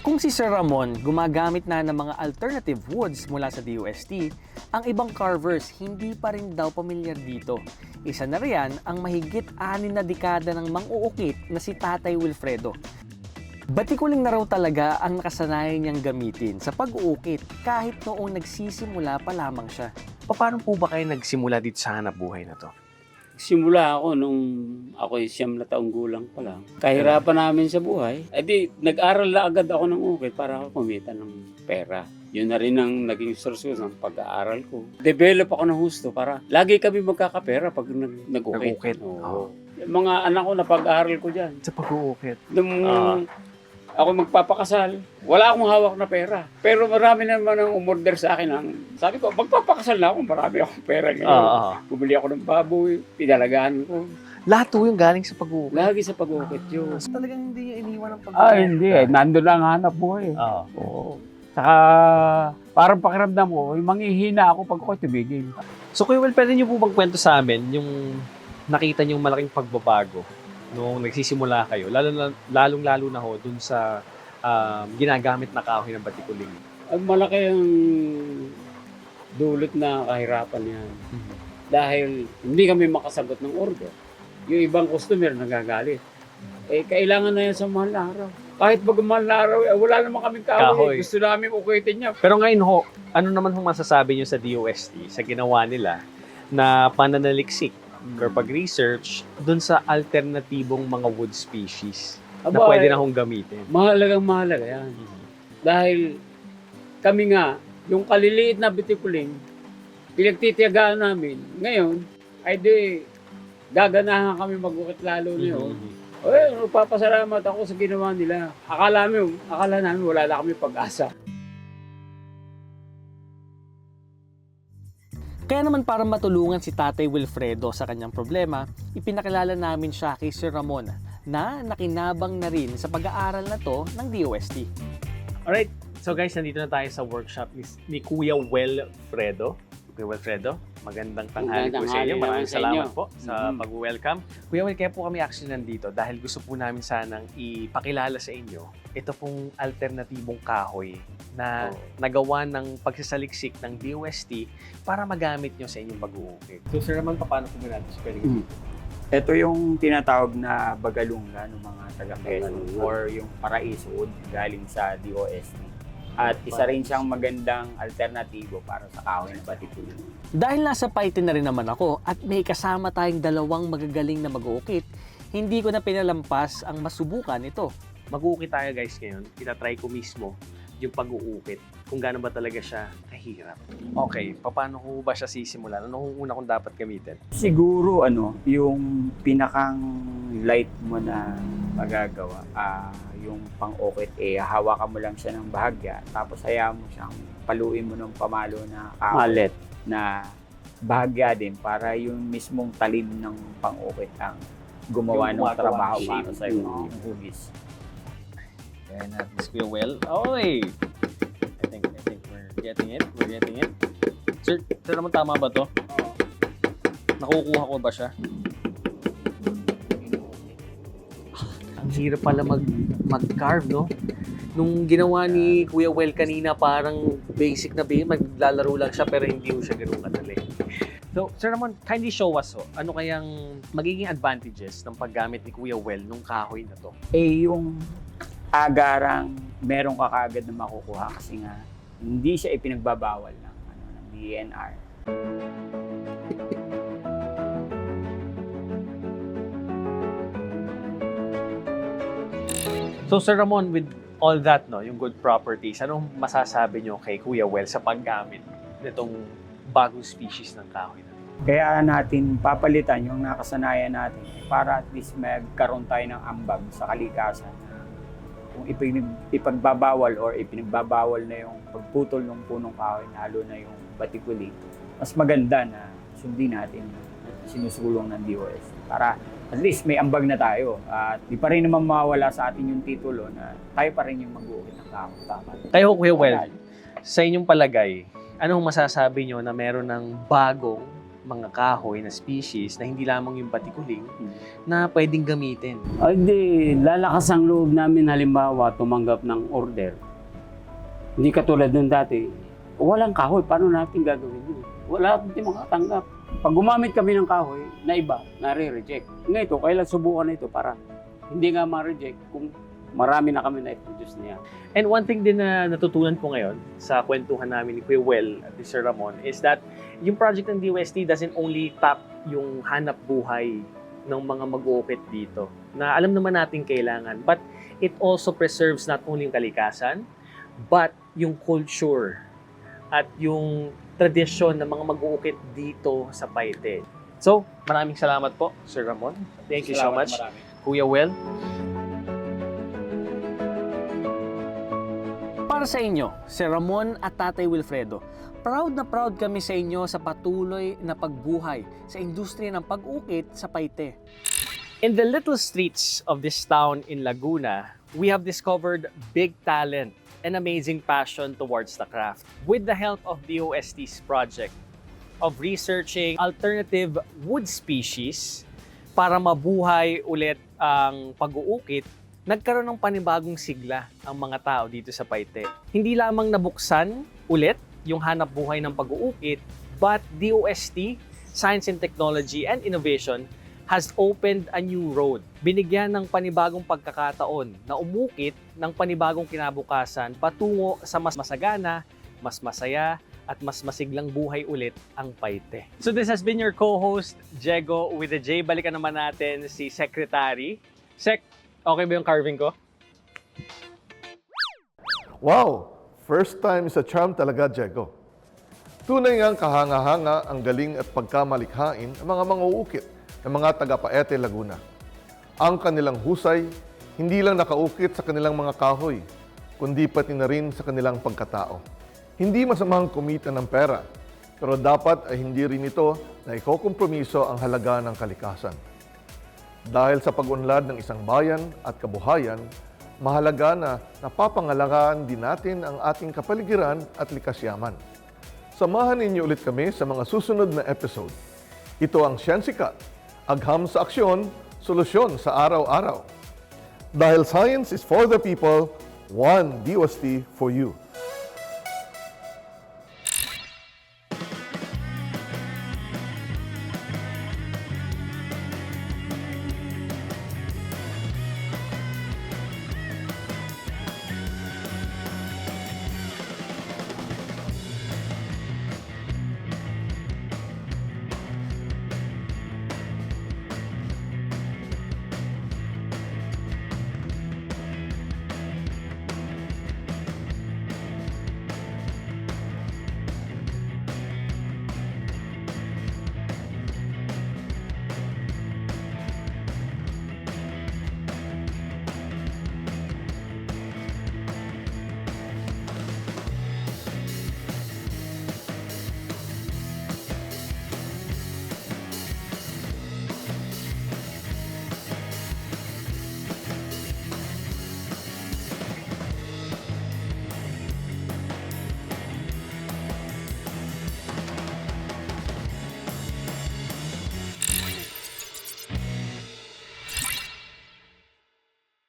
Kung si Sir Ramon gumagamit na ng mga alternative woods mula sa DOST, ang ibang carvers hindi pa rin daw pamilyar dito. Isa na riyan ang mahigit 6 na dekada ng mang-uukit na si Tatay Wilfredo. Batikuling na raw talaga ang nakasanayan niyang gamitin sa pag-uukit kahit noong nagsisimula pa lamang siya. Paano po ba kayo nagsimula dito sa hanap buhay na to? Simula ako nung ako'y 9 na taong gulang pa lang. Kahirapan namin sa buhay. Di nag-aral na agad ako ng ukit para ako kumita ng pera. Yun na rin ang naging source ko ng pag-aaral ko. Develop ako ng husto para lagi kami magkakapera pag nag-ukit. Nag-ukit. Oo. Yung mga anak ko na pag-aaral ko dyan. Sa pag-uukit. Nung ako magpapakasal, wala akong hawak na pera. Pero marami naman ang umorder sa akin. Sabi ko, magpapakasal na ako, marami akong pera ngayon. Bumili ako ng baboy, pinalagaan ko. Lahat po yung galing sa pag-uukit. Lagi sa pag-ukit yun. Talagang hindi niya iniwan ang pag-uukit. Hindi eh. Nandun lang hanap buhay. Oo. Saka parang pakiramdam ko, manghihina ako pag ako tumigil. So Kuya Will, pwede niyo po bang kwento sa amin yung nakita niyong malaking pagbabago nung nagsisimula kayo, lalong-lalo na ho dun sa ginagamit na kahoy ng batikuling? Ang malaki ang dulot na kahirapan yan. Dahil hindi kami makasagot ng order. Yung ibang customer nagagalit. Kailangan na yan sa mahal na araw. Kahit pag mahal na araw, wala naman kaming kahoy. Gusto namin ukitin niya. Pero ngayon ho, ano naman ho masasabi niyo sa DOST, sa ginawa nila na pananaliksik or pag-research dun sa alternatibong mga wood species na pwede na hong gamitin? Mahalaga yan. Dahil kami nga, yung kaliliit na bitikuling, pinagtitiyagaan namin. Ngayon, ay di, gaganahan kami mag-ukit lalo niyo. Papasalamat ako sa ginawa nila. Akala namin wala na kami pag-asa. Kaya naman para matulungan si Tatay Wilfredo sa kanyang problema, ipinakilala namin siya kay Sir Ramon na nakinabang na rin sa pag-aaral na to ng DOST. Alright, so guys, nandito na tayo sa workshop ni Kuya Wilfredo. Kuya Wilfredo, magandang tanghali po sa inyo. Maraming salamat po sa pag-welcome. Kuya Will, kaya po kami actually nandito dahil gusto po namin sanang ipakilala sa inyo ito pong alternatibong kahoy na nagawa ng pagsasaliksik ng DOST para magamit nyo sa inyong pag-uukit. So sir naman, paano po natin sa pwede Ito yung tinatawag na bagalunga ng mga taga-Quezon or yung paraiso wood galing sa DOST. At isa rin siyang magandang alternatibo para sa kahoy na batikuling. Dahil nasa Paite na rin naman ako at may kasama tayong dalawang magagaling na mag-uukit, hindi ko na pinalampas ang masubukan ito. Mag-uukit tayo guys ngayon. Itatry ko mismo yung pag-uukit. Kung gaano ba talaga siya kahirap. Okay, paano ko ba siya sisimulan? Ano kung una kong dapat gamitin? Siguro yung pinakang light mo na magagawa, yung pang-ukit, hawakan mo lang siya ng bahagya, tapos hayaan mo siyang paluin mo ng pamalo na Malet. na bahagya din para yung mismong talim ng pang-ukit ang gumawa ng trabaho para sa yung hugis. Kaya natin si Kuya Will. Oy! I think we're getting it. Sir naman, tama ba to? Nakukuha ko ba siya? Ang hirap pala mag-carve, no? Nung ginawa ni Kuya Will kanina, parang basic na maglalaro lang siya pero hindi mo siya gano'ng kadali. So, Sir Ramon, kindly show us, ano kayang magiging advantages ng paggamit ni Kuya Will nung kahoy na to? Yung agarang meron ka kaagad na makukuha kasi nga hindi siya ipinagbabawal ng DENR. So, Sir Ramon, with all that, no, yung good properties, anong masasabi nyo kay Kuya Will sa paggamit nitong bagong species ng kahoy na to? Kaya natin papalitan yung nakasanayan natin para at least magkaroon tayo ng ambag sa kalikasan. Kung ipagbabawal or ipinagbabawal na yung pagputol ng punong kahoy, lalo na yung batikuling, mas maganda na sundin natin sinusulong ng DOST para at least may ambag na tayo at di pa rin naman mawala sa atin yung titulo na tayo pa rin yung mag-uukit ng kahoy. Tayo, Kuya Will, sa inyong palagay, anong masasabi nyo na meron ng bagong mga kahoy na species na hindi lamang yung batikuling na pwedeng gamitin? Ay, di, lalakas ang loob namin halimbawa tumanggap ng order. Hindi katulad nung dati, walang kahoy, paano natin gagawin yun? Wala natin makatanggap. Pag gumamit kami ng kahoy, na iba, nare-reject. Ngayon ito, kailan subukan na ito para hindi nga ma-reject kung marami na kami na-produce niya. And one thing din na natutunan po ngayon sa kwentuhan namin ni Kuya Well at ni Sir Ramon is that yung project ng DOST doesn't only tap yung hanap buhay ng mga mag-uukit dito na alam naman natin kailangan, but it also preserves not only yung kalikasan, but yung culture at yung tradisyon ng mga mag-uukit dito sa Paite. So, maraming salamat po, Sir Ramon. Thank you so much, Kuya Well. Para sa inyo, Sir Ramon at Tatay Wilfredo, proud na proud kami sa inyo sa patuloy na pagbuhay sa industriya ng pag-ukit sa Paite. In the little streets of this town in Laguna, we have discovered big talent and amazing passion towards the craft. With the help of DOST's project of researching alternative wood species para mabuhay ulit ang pag-uukit, nagkaroon ng panibagong sigla ang mga tao dito sa Paite. Hindi lamang nabuksan ulit yung hanap buhay ng pag-uukit, but DOST, Science and Technology and Innovation, has opened a new road. Binigyan ng panibagong pagkakataon na umukit ng panibagong kinabukasan patungo sa mas masagana, mas masaya, at mas masiglang buhay ulit ang Paite. So this has been your co-host, Jego with the J. Balikan naman natin si Secretary. Sec, okay ba yung carving ko? Wow! First time sa charm talaga, Jego. Tunay ngang kahanga-hanga ang galing at pagkamalikhain ng mga manguukit ng mga taga-Paete, Laguna. Ang kanilang husay, hindi lang nakaukit sa kanilang mga kahoy, kundi pati na rin sa kanilang pagkatao. Hindi masamang kumita ng pera, pero dapat ay hindi rin ito na ikokompromiso ang halaga ng kalikasan. Dahil sa pag-unlad ng isang bayan at kabuhayan, mahalaga na napapangalagaan din natin ang ating kapaligiran at likas yaman. Samahan ninyo ulit kami sa mga susunod na episode. Ito ang Siyensika, agham sa aksyon, solusyon sa araw-araw. Dahil science is for the people, one DOST for you.